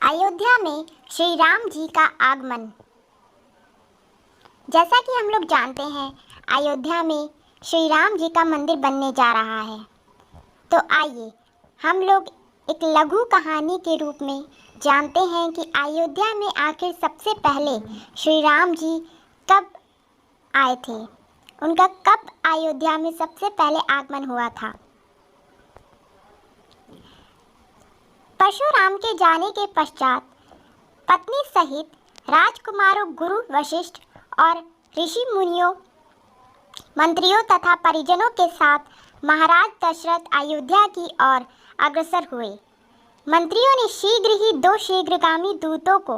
अयोध्या में श्री राम जी का आगमन। जैसा कि हम लोग जानते हैं, अयोध्या में श्री राम जी का मंदिर बनने जा रहा है। तो आइए हम लोग एक लघु कहानी के रूप में जानते हैं कि अयोध्या में आखिर सबसे पहले श्री राम जी कब आए थे, उनका कब अयोध्या में सबसे पहले आगमन हुआ था। परशुराम के जाने के पश्चात पत्नी सहित राजकुमारों, गुरु वशिष्ठ और ऋषि मुनियों, मंत्रियों तथा परिजनों के साथ महाराज दशरथ अयोध्या की ओर अग्रसर हुए। मंत्रियों ने शीघ्र ही 2 शीघ्रगामी दूतों को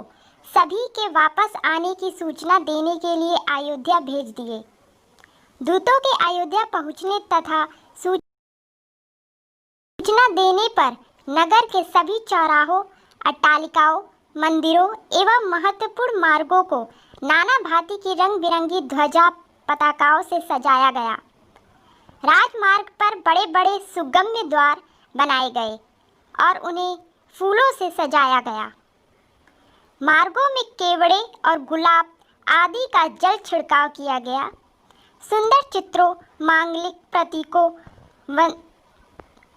सभी के वापस आने की सूचना देने के लिए अयोध्या भेज दिए। दूतों के अयोध्या पहुंचने तथा सूचना देने पर नगर के सभी चौराहों, अट्टालिकाओं, मंदिरों एवं महत्वपूर्ण मार्गों को नाना भांति की रंग बिरंगी ध्वजा पताकाओं से सजाया गया। राजमार्ग पर बड़े बड़े सुगम्य द्वार बनाए गए और उन्हें फूलों से सजाया गया। मार्गों में केवड़े और गुलाब आदि का जल छिड़काव किया गया। सुंदर चित्रों, मांगलिक प्रतीकों,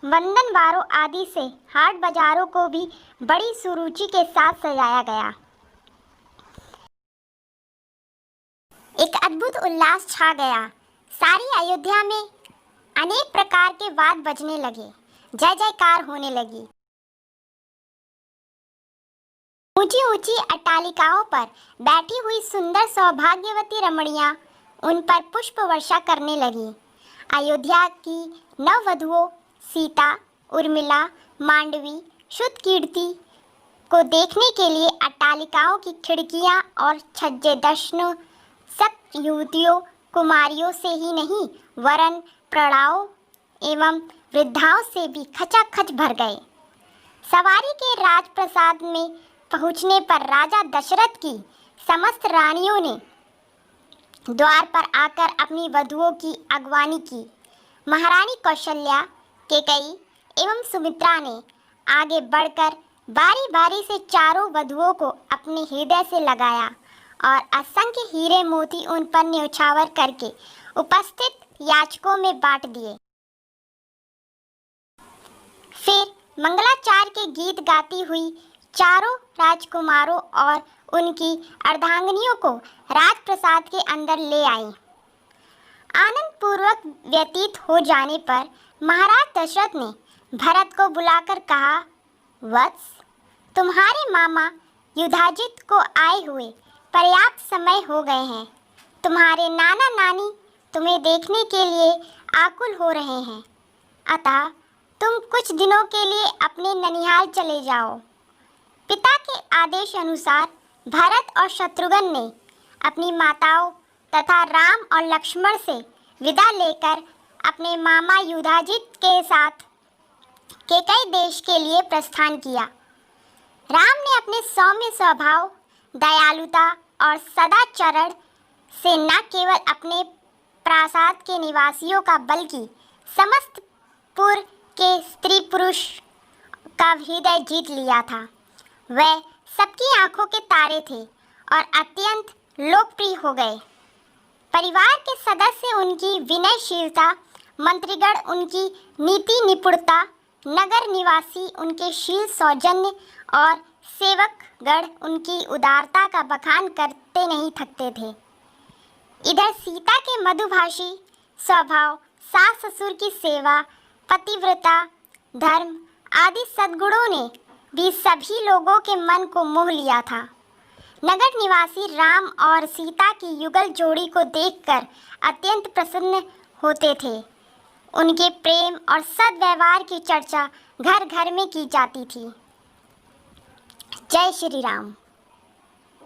वंदनवारों आदि से हाट बाजारों को भी बड़ी सुरुचि के साथ सजाया गया। एक अद्भुत उल्लास छा गया। सारी अयोध्या में अनेक प्रकार के वाद बजने लगे, जय जयकार होने लगी। ऊंची ऊंची अट्टालिकाओं पर बैठी हुई सुंदर सौभाग्यवती रमणियां उन पर पुष्प वर्षा करने लगी। अयोध्या की नववधुओं सीता, उर्मिला, मांडवी, श्रुतकीर्ति को देखने के लिए अट्टालिकाओं की खिड़कियां और छज्जे दर्शनों सक युवतियों, कुमारियों से ही नहीं वरन प्रौढ़ाओं एवं वृद्धाओं से भी खचाखच भर गए। सवारी के राजप्रसाद में पहुंचने पर राजा दशरथ की समस्त रानियों ने द्वार पर आकर अपनी वधुओं की अगवानी की। महारानी कौशल्या, केकई एवं सुमित्रा ने आगे बढ़कर बारी बारी से चारों वधुओं को अपने हृदय से लगाया और असंख्य हीरे मोती उन पर न्यौछावर करके उपस्थित याचकों में बांट दिए। फिर मंगलाचार के गीत गाती हुई चारों राजकुमारों और उनकी अर्धांगिनियों को राजप्रसाद के अंदर ले आई। आनंद पूर्वक व्यतीत हो जाने पर महाराज दशरथ ने भरत को बुलाकर कहा, वत्स, तुम्हारे मामा युधाजित को आए हुए पर्याप्त समय हो गए हैं। तुम्हारे नाना नानी तुम्हें देखने के लिए आकुल हो रहे हैं। अतः तुम कुछ दिनों के लिए अपने ननिहाल चले जाओ। पिता के आदेश अनुसार भरत और शत्रुघ्न ने अपनी माताओं तथा राम और लक्ष्मण से विदा लेकर अपने मामा युधाजित के साथ केकई देश के लिए प्रस्थान किया। राम ने अपने सौम्य स्वभाव, दयालुता और सदाचरण से न केवल अपने प्रासाद के निवासियों का बल्कि समस्त पुर के स्त्री पुरुष का हृदय जीत लिया था। वह सबकी आंखों के तारे थे और अत्यंत लोकप्रिय हो गए। परिवार के सदस्य उनकी विनयशीलता, मंत्रीगण उनकी नीति निपुणता, नगर निवासी उनके शील सौजन्य और सेवकगण उनकी उदारता का बखान करते नहीं थकते थे। इधर सीता के मधुभाषी स्वभाव, सास ससुर की सेवा, पतिव्रता, धर्म आदि सद्गुणों ने भी सभी लोगों के मन को मोह लिया था। नगर निवासी राम और सीता की युगल जोड़ी को देखकर अत्यंत प्रसन्न होते थे। उनके प्रेम और सद्व्यवहार की चर्चा घर घर में की जाती थी। जय श्री राम।